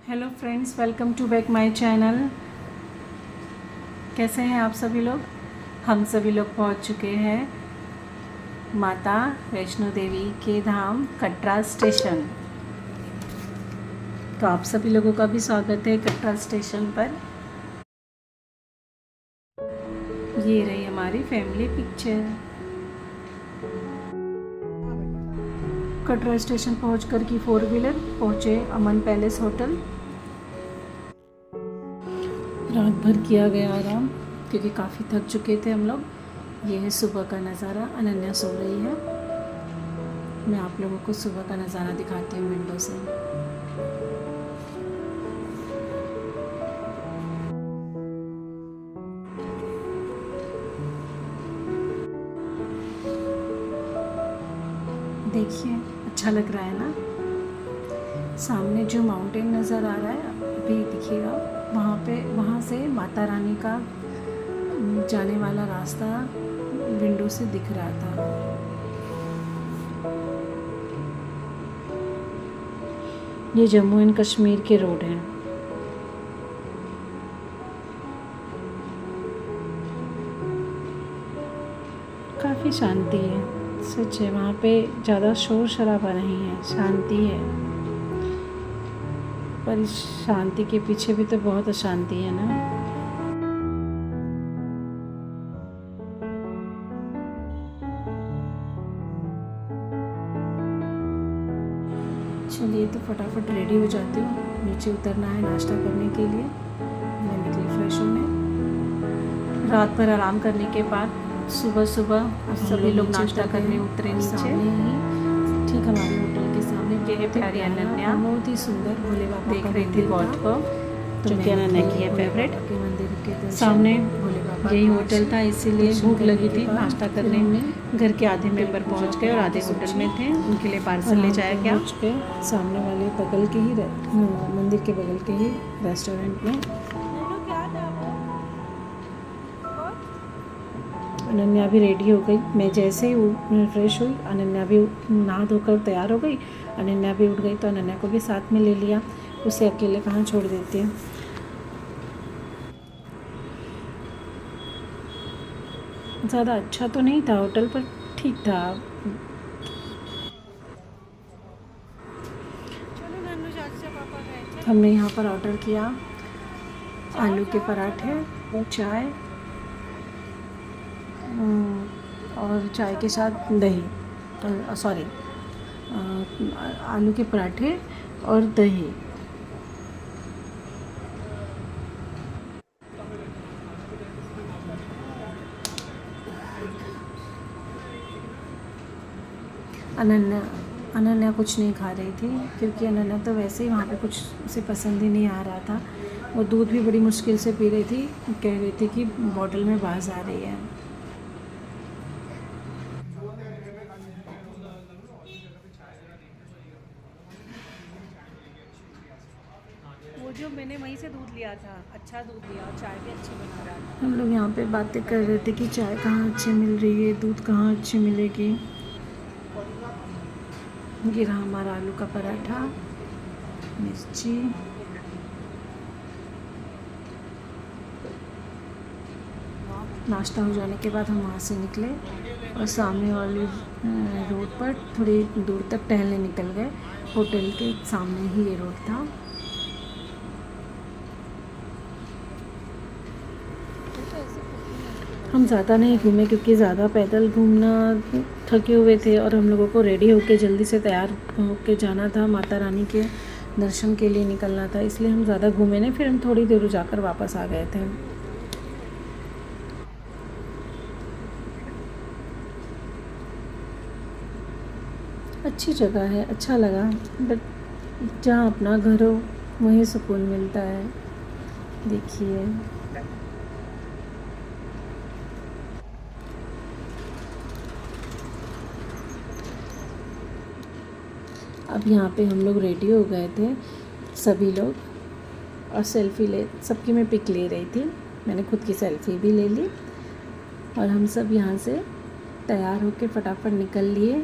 Hello friends, welcome to back my channel. कैसे हैं आप सभी लोग? हम सभी लोग पहुंच चुके हैं माता वैष्णो देवी के धाम कटरा स्टेशन। तो आप सभी लोगों का भी स्वागत है कटरा स्टेशन पर। ये रही हमारी फैमिली पिक्चर। कटरा स्टेशन पहुंचकर की 4 व्हीलर पहुंचे अमन पैलेस होटल। रात भर किया गया आराम क्योंकि काफ़ी थक चुके थे हम लोग। ये है सुबह का नज़ारा। अनन्या सो रही है। मैं आप लोगों को सुबह का नज़ारा दिखाती हूँ विंडो से। देखिए, अच्छा लग रहा है ना। सामने जो माउंटेन नज़र आ रहा है अभी दिखिएगा, वहाँ से माता रानी का जाने वाला रास्ता विंडो से दिख रहा था। ये जम्मू एंड कश्मीर के रोड हैं। काफ़ी शांति है, सच है। वहाँ पे ज़्यादा शोर शराबा नहीं है, शांति है। पर इस शांति के पीछे भी तो बहुत अशांति है ना। चलिए तो फटाफट रेडी हो जाती हूँ। नीचे उतरना है नाश्ता करने के लिए। मैं निकली फ्रेश होने। रात भर आराम करने के बाद सुबह सुबह सभी लोग नाश्ता करने उतरे नीचे ही, ठीक हमारे होटल के सामने। ये प्यारी अनन्या बहुत ही सुंदर भोले बाबा देख रही थी गॉड को, जो कि अनन्या की है फेवरेट। मंदिर के सामने भोले बाबा यही होटल था, इसीलिए भूख लगी थी नाश्ता करने में। घर के आधे मेंबर पहुंच गए और आधे होटल में थे, उनके लिए पार्सल ले जाया गया। पहुंच के सामने वाले बगल के ही मंदिर के बगल के ही रेस्टोरेंट में अनन्या भी रेडी हो गई। मैं जैसे ही फ्रेश हुई, अनन्या भी नहा धोकर तैयार हो गई। अनन्या भी उठ गई तो अनन्या को भी साथ में ले लिया। उसे अकेले कहाँ छोड़ देती है। ज़्यादा अच्छा तो नहीं था होटल, पर ठीक था। हमने यहाँ पर ऑर्डर किया आलू के पराठे, चाय और चाय के साथ दही, सॉरी आलू के पराठे और दही। अनन्या कुछ नहीं खा रही थी क्योंकि अनन्या तो वैसे ही वहाँ पे कुछ उसे पसंद ही नहीं आ रहा था। वो दूध भी बड़ी मुश्किल से पी रही थी, कह रही थी कि बॉटल में बाज आ रही है। वो जो मैंने वहीं से दूध लिया था, अच्छा दूध लिया और चाय भी अच्छी बना रहा था। हम लोग यहाँ पे बातें कर रहे थे कि चाय कहाँ अच्छी मिल रही है, दूध कहाँ अच्छी मिलेगी। ये रहा हमारा आलू का पराठा, मिर्ची, नाश्ता हो जाने के बाद हम वहाँ से निकले और सामने वाली रोड पर थोड़ी दूर तक टहलने निकल गए। होटल के सामने ही ये रोड था। हम ज़्यादा नहीं घूमे क्योंकि ज़्यादा पैदल घूमना, थके हुए थे और हम लोगों को रेडी होके जल्दी से तैयार होके जाना था, माता रानी के दर्शन के लिए निकलना था, इसलिए हम ज़्यादा घूमे नहीं। फिर हम थोड़ी देर जाकर वापस आ गए थे। अच्छी जगह है, अच्छा लगा, बट जहाँ अपना घर हो वहीं सुकून मिलता है। देखिए अब यहाँ पे हम लोग रेडी हो गए थे सभी लोग, और सबकी मैं पिक ले रही थी। मैंने खुद की सेल्फी भी ले ली और हम सब यहाँ से तैयार होकर फटाफट निकल लिए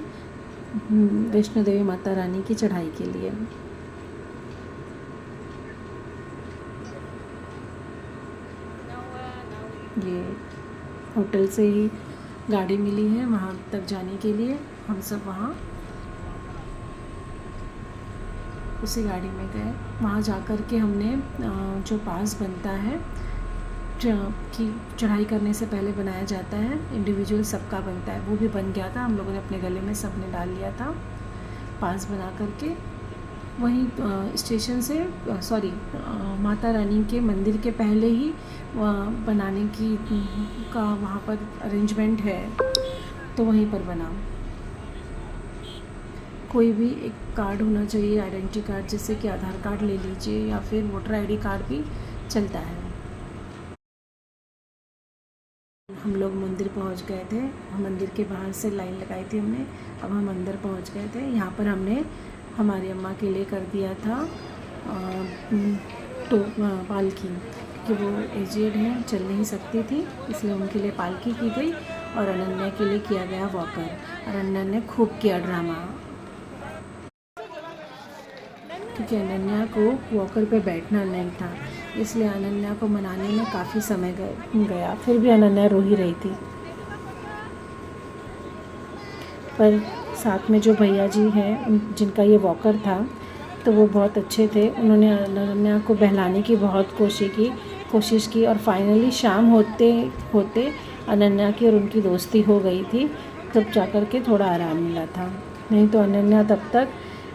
वैष्णो देवी माता रानी की चढ़ाई के लिए। ये होटल से ही गाड़ी मिली है वहाँ तक जाने के लिए। हम सब वहाँ उसी गाड़ी में गए। वहाँ जाकर के हमने जो पास बनता है कि चढ़ाई करने से पहले बनाया जाता है, इंडिविजुअल सबका बनता है, वो भी बन गया था। हम लोगों ने अपने गले में सब ने डाल लिया था पास बना करके। वहीं स्टेशन से माता रानी के मंदिर के पहले ही बनाने की का वहाँ पर अरेंजमेंट है, तो वहीं पर बना। कोई भी एक कार्ड होना चाहिए, आइडेंटिटी कार्ड, जैसे कि आधार कार्ड ले लीजिए या फिर वोटर आईडी कार्ड भी चलता है। हम लोग मंदिर पहुंच गए थे। मंदिर के बाहर से लाइन लगाई थी हमने, अब हम अंदर पहुंच गए थे। यहाँ पर हमने हमारी अम्मा के लिए कर दिया था तो पालकी, कि वो एजेड हैं, चल नहीं सकती थी, इसलिए उनके लिए पालकी की गई। और अनन्या के लिए किया गया वॉकर। और अनन्या ने खूब किया ड्रामा, क्योंकि अनन्या को वॉकर पे बैठना नहीं था, इसलिए अनन्या को मनाने में काफ़ी समय गया। फिर भी अनन्या रो ही रही थी। पर साथ में जो भैया जी हैं जिनका ये वॉकर था, तो वो बहुत अच्छे थे। उन्होंने अनन्या को बहलाने की बहुत कोशिश की और फाइनली शाम होते होते अनन्या की और उनकी दोस्ती हो गई थी। तब जाकर के थोड़ा आराम मिला था, नहीं तो अनन्या तब तक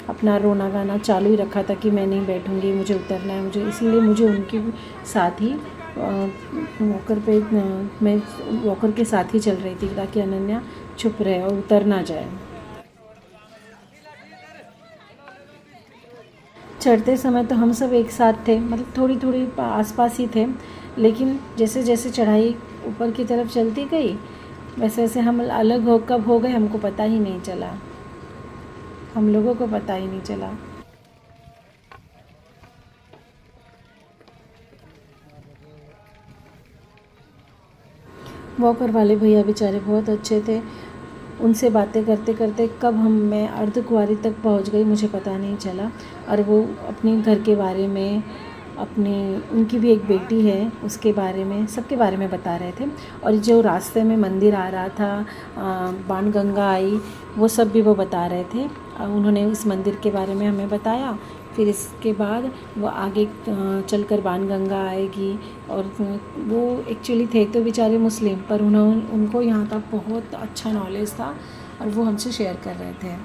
अपना रोना गाना चालू ही रखा था कि मैं नहीं बैठूंगी, मुझे उतरना है, इसलिए मुझे उनके साथ ही वॉकर पे मैं वॉकर के साथ ही चल रही थी, ताकि अनन्या चुप रहे और उतर ना जाए। चढ़ते समय तो हम सब एक साथ थे, मतलब थोड़ी आसपास ही थे, लेकिन जैसे जैसे चढ़ाई ऊपर की तरफ चलती गई, वैसे वैसे हम अलग कब हो गए हमको पता ही नहीं चला, हम लोगों को पता ही नहीं चला। वॉकर वाले भैया बेचारे बहुत अच्छे थे। उनसे बातें करते करते कब मैं अर्धकुंवारी तक पहुंच गई मुझे पता नहीं चला। और वो अपने घर के बारे में, उनकी भी एक बेटी है, उसके बारे में, सबके बारे में बता रहे थे। और जो रास्ते में मंदिर आ रहा था, बाणगंगा आई, वो सब भी वो बता रहे थे। उन्होंने इस मंदिर के बारे में हमें बताया। फिर इसके बाद वो आगे चलकर बाणगंगा आएगी। और वो एक्चुअली थे तो बेचारे मुस्लिम, पर उनको यहाँ का बहुत अच्छा नॉलेज था और वो हमसे शेयर कर रहे थे।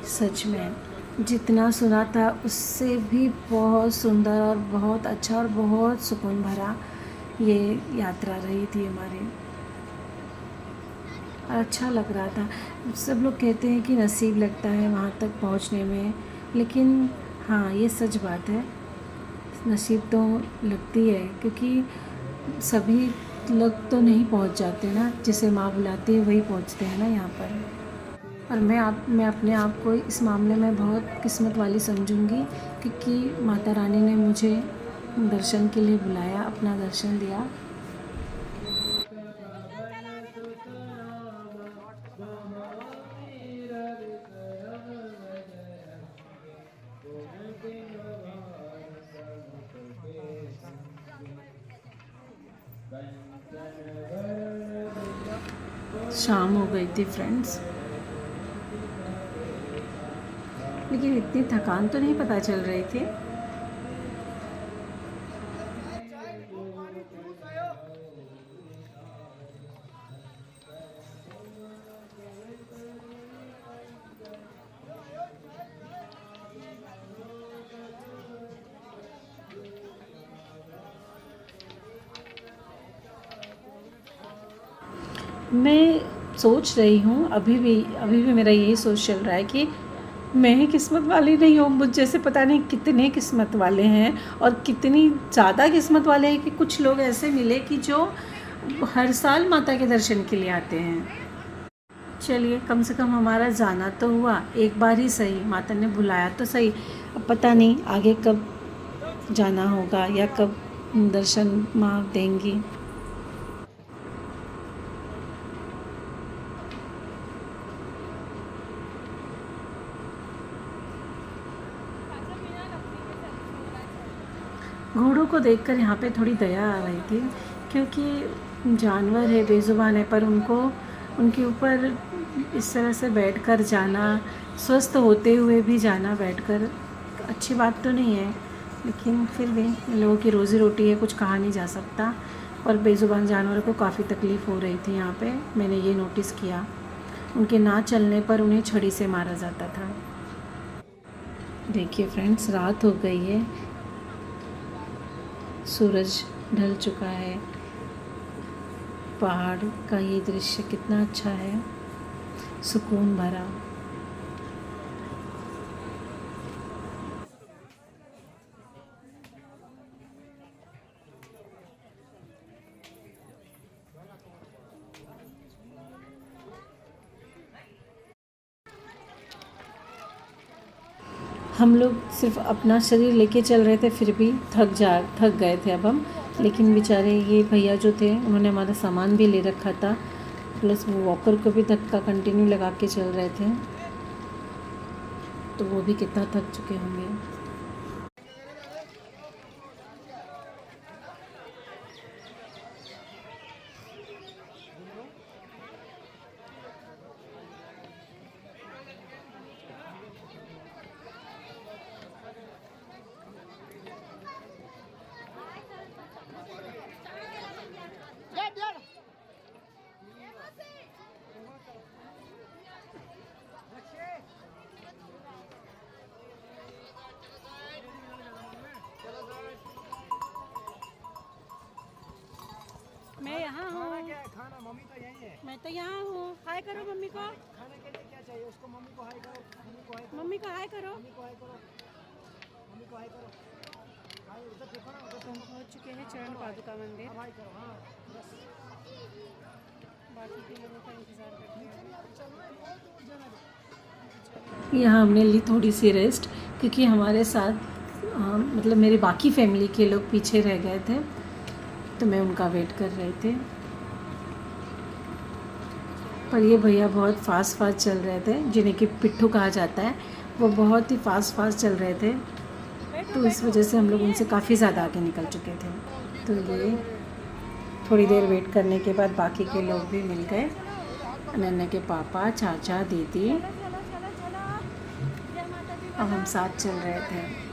सच में जितना सुना था उससे भी बहुत सुंदर और बहुत अच्छा और बहुत सुकून भरा ये यात्रा रही थी हमारी। अच्छा लग रहा था। सब लोग कहते हैं कि नसीब लगता है वहाँ तक पहुँचने में, लेकिन हाँ ये सच बात है, नसीब तो लगती है, क्योंकि सभी लोग तो नहीं पहुँच जाते ना, जिसे माँ बुलाती है वही पहुँचते हैं ना यहाँ पर। और मैं अपने आप को इस मामले में बहुत किस्मत वाली समझूंगी, क्योंकि माता रानी ने मुझे दर्शन के लिए बुलाया, अपना दर्शन दिया। शाम हो गई थी फ्रेंड्स, लेकिन इतनी थकान तो नहीं पता चल रही थी। मैं सोच रही हूँ अभी भी मेरा यही सोच चल रहा है कि मैं ही किस्मत वाली नहीं हूँ। मुझ जैसे पता नहीं कितने किस्मत वाले हैं, और कितनी ज़्यादा किस्मत वाले हैं कि कुछ लोग ऐसे मिले कि जो हर साल माता के दर्शन के लिए आते हैं। चलिए, कम से कम हमारा जाना तो हुआ, एक बार ही सही, माता ने बुलाया तो सही। अब पता नहीं आगे कब जाना होगा या कब दर्शन माँ देंगी। घोड़ों को देखकर यहाँ पे थोड़ी दया आ रही थी, क्योंकि जानवर है, बेज़ुबान है, पर उनको उनके ऊपर इस तरह से बैठकर जाना, स्वस्थ होते हुए भी जाना बैठकर, अच्छी बात तो नहीं है, लेकिन फिर भी इन लोगों की रोज़ी रोटी है, कुछ कहा नहीं जा सकता। और बेज़ुबान जानवरों को काफ़ी तकलीफ़ हो रही थी यहाँ पे, मैंने ये नोटिस किया। उनके ना चलने पर उन्हें छड़ी से मारा जाता था। देखिए फ्रेंड्स, रात हो गई है, सूरज ढल चुका है। पहाड़ का ये दृश्य कितना अच्छा है, सुकून भरा। हम लोग सिर्फ अपना शरीर लेके चल रहे थे, फिर भी थक गए थे अब हम। लेकिन बेचारे ये भैया जो थे, उन्होंने हमारा सामान भी ले रखा था, प्लस वो वॉकर को भी धक्का कंटिन्यू लगा के चल रहे थे, तो वो भी कितना थक चुके होंगे। मैं यहाँ हूँ। खाना मम्मी तो यही है। मैं तो यहाँ हूँ। हाय करो मम्मी को। खाने के लिए क्या चाहिए उसको? मम्मी को हाय करो। मम्मी को हाय करो। मम्मी को हाय करो। मम्मी को हाय करो। हाय उधर देखो ना, उधर हम पहुँच चुके हैं चरण पादुका मंदिर। हाय करो। हाँ बस। बाकी के लोगों का इंतज़ार करते हैं। यहाँ हमने ली थोड़ी सी रेस्ट, क्योंकि हमारे साथ मतलब मेरे बाकी फैमिली के लोग पीछे रह गए थे, तो मैं उनका वेट कर रही थी। पर ये भैया बहुत फास्ट चल रहे थे, जिन्हें कि पिट्ठू कहा जाता है, वो बहुत ही फास्ट चल रहे थे, तो इस वजह से हम लोग उनसे काफ़ी ज़्यादा आगे निकल चुके थे। तो ये थोड़ी देर वेट करने के बाद बाकी के लोग भी मिल गए, अनन्या के पापा, चाचा, दीदी, अब हम साथ चल रहे थे।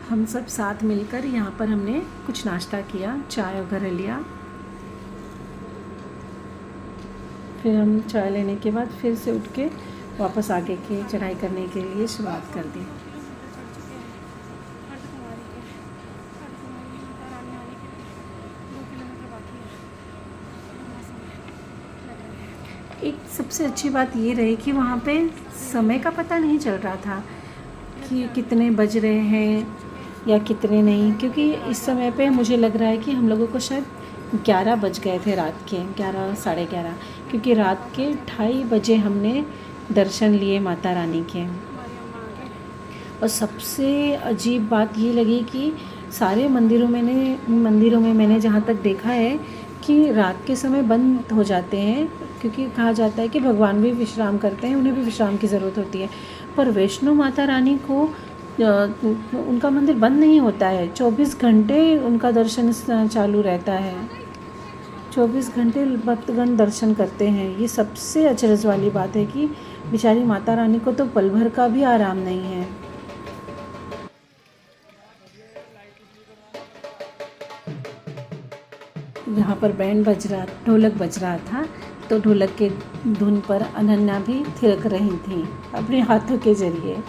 हम सब साथ मिलकर यहाँ पर हमने कुछ नाश्ता किया, चाय वगैरह लिया। फिर हम चाय लेने के बाद फिर से उठ के वापस आगे की चढ़ाई करने के लिए शुरुआत कर दी। एक सबसे अच्छी बात ये रही कि वहाँ पे समय का पता नहीं चल रहा था कि कितने बज रहे हैं या कितने नहीं, क्योंकि इस समय पे मुझे लग रहा है कि हम लोगों को शायद 11 बज गए थे, रात के 11 साढ़े 11, क्योंकि रात के 2:30 बजे हमने दर्शन लिए माता रानी के। और सबसे अजीब बात ये लगी कि सारे मंदिरों में मैंने जहाँ तक देखा है कि रात के समय बंद हो जाते हैं, क्योंकि कहा जाता है कि भगवान भी विश्राम करते हैं, उन्हें भी विश्राम की ज़रूरत होती है। पर वैष्णो माता रानी को उनका मंदिर बंद नहीं होता है, 24 घंटे उनका दर्शन चालू रहता है, 24 घंटे भक्तगण दर्शन करते हैं। ये सबसे अचरज वाली बात है कि बेचारी माता रानी को तो पल भर का भी आराम नहीं है। यहाँ पर बैंड बज रहा, ढोलक बज रहा था, तो ढोलक के धुन पर अनन्या भी थिरक रही थी अपने हाथों के जरिए।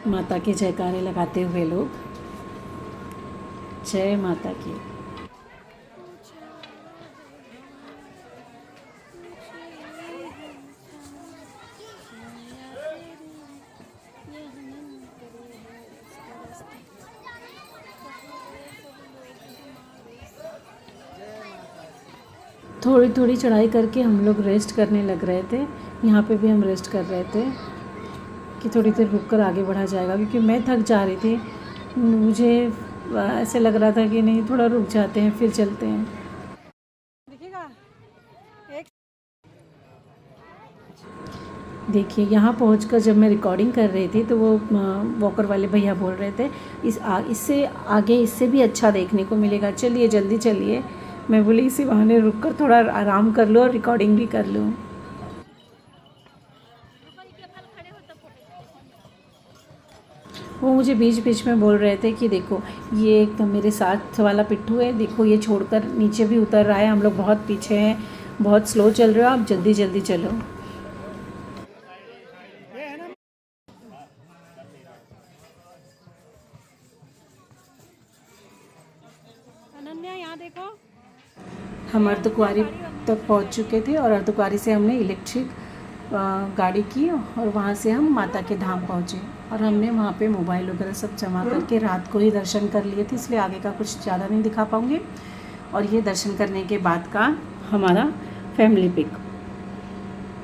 माता के जयकारे लगाते हुए लोग, जय माता की। थोड़ी थोड़ी चढ़ाई करके हम लोग रेस्ट करने लग रहे थे। यहाँ पे भी हम रेस्ट कर रहे थे कि थोड़ी देर रुक कर आगे बढ़ा जाएगा, क्योंकि मैं थक जा रही थी। मुझे ऐसे लग रहा था कि नहीं, थोड़ा रुक जाते हैं फिर चलते हैं। देखिए यहाँ पहुंचकर जब मैं रिकॉर्डिंग कर रही थी तो वो वॉकर वाले भैया बोल रहे थे इससे आगे इससे भी अच्छा देखने को मिलेगा, चलिए जल्दी चलिए। मैं बोली इसी बहाने रुक कर थोड़ा आराम कर लूँ और रिकॉर्डिंग भी कर लूँ। वो मुझे बीच बीच में बोल रहे थे कि देखो ये एक मेरे साथ वाला पिट्ठू है, देखो ये छोड़कर नीचे भी उतर रहा है, हम लोग बहुत पीछे हैं, बहुत स्लो चल रहे हो, आप जल्दी जल्दी चलो। अनन्या यहाँ देखो। हम अर्धकुंवारी तक पहुंच चुके थे और अर्धकुंवारी से हमने इलेक्ट्रिक गाड़ी की और वहाँ से हम माता के धाम पहुँचे और हमने वहाँ पे मोबाइल वगैरह सब जमा करके रात को ही दर्शन कर लिए थे, इसलिए आगे का कुछ ज़्यादा नहीं दिखा पाऊँगे। और ये दर्शन करने के बाद का हमारा फैमिली पिक,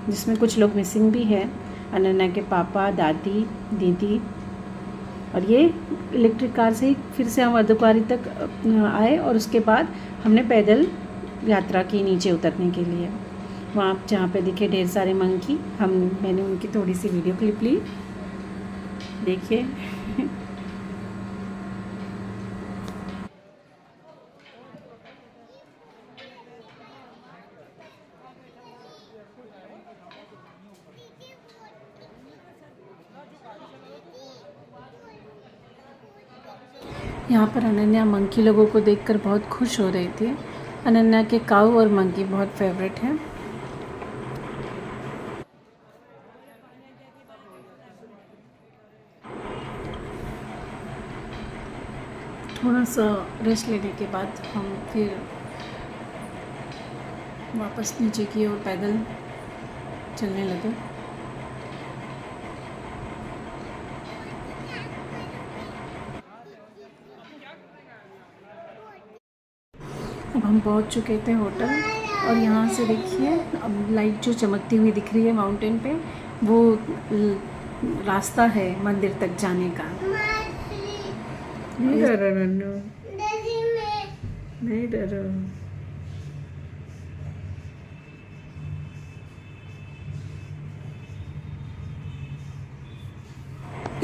जिसमें कुछ लोग मिसिंग भी है, अनन्या के पापा, दादी, दीदी। और ये इलेक्ट्रिक कार से ही फिर से हम अर्धकुंवारी तक आए और उसके बाद हमने पैदल यात्रा की नीचे उतरने के लिए। वहाँ जहाँ पे दिखे ढेर सारे मंकी, मैंने उनकी थोड़ी सी वीडियो क्लिप ली, देखिए। यहाँ पर अनन्या मंकी लोगों को देखकर बहुत खुश हो रही थी। अनन्या के काऊ और मंकी बहुत फेवरेट हैं। थोड़ा सा रेस्ट लेने के बाद हम फिर वापस नीचे की ओर पैदल चलने लगे। अब हम पहुंच चुके थे होटल और यहाँ से देखिए अब लाइट जो चमकती हुई दिख रही है माउंटेन पे, वो रास्ता है मंदिर तक जाने का। नहीं डरो नन्नू, नहीं डरो।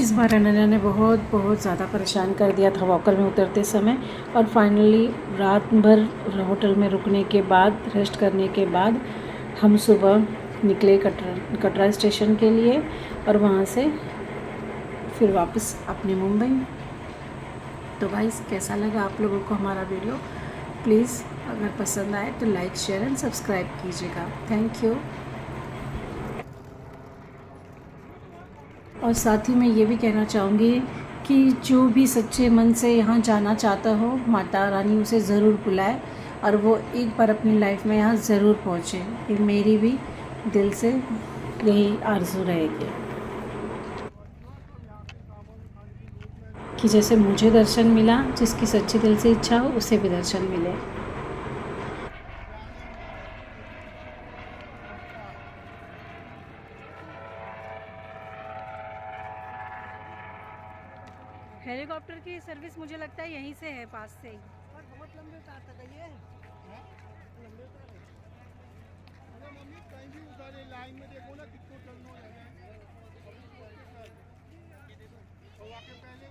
इस बार अनन्या ने बहुत ज़्यादा परेशान कर दिया था वॉकर में उतरते समय। और फाइनली रात भर होटल में रुकने के बाद, रेस्ट करने के बाद, हम सुबह निकले कटरा स्टेशन के लिए और वहाँ से फिर वापस अपने मुंबई। तो गाइस कैसा लगा आप लोगों को हमारा वीडियो? प्लीज़ अगर पसंद आए तो लाइक, शेयर एंड सब्सक्राइब कीजिएगा। Thank you. और साथ ही मैं ये भी कहना चाहूँगी कि जो भी सच्चे मन से यहाँ जाना चाहता हो, माता रानी उसे ज़रूर बुलाए और वो एक बार अपनी लाइफ में यहाँ ज़रूर पहुँचे। ये मेरी भी दिल से यही आरज़ू रहेगी कि जैसे मुझे दर्शन मिला, जिसकी सच्चे दिल से इच्छा हो उसे भी दर्शन मिले। हेलीकॉप्टर की सर्विस मुझे लगता है यहीं से है, पास से ही। और बहुत लंबे उतार तक है ये, लंबे उतार है। अरे मम्मी कहीं भी उतारे, लाइन में देखो ना कितना टर्न हो जाएगा। तो आके पहले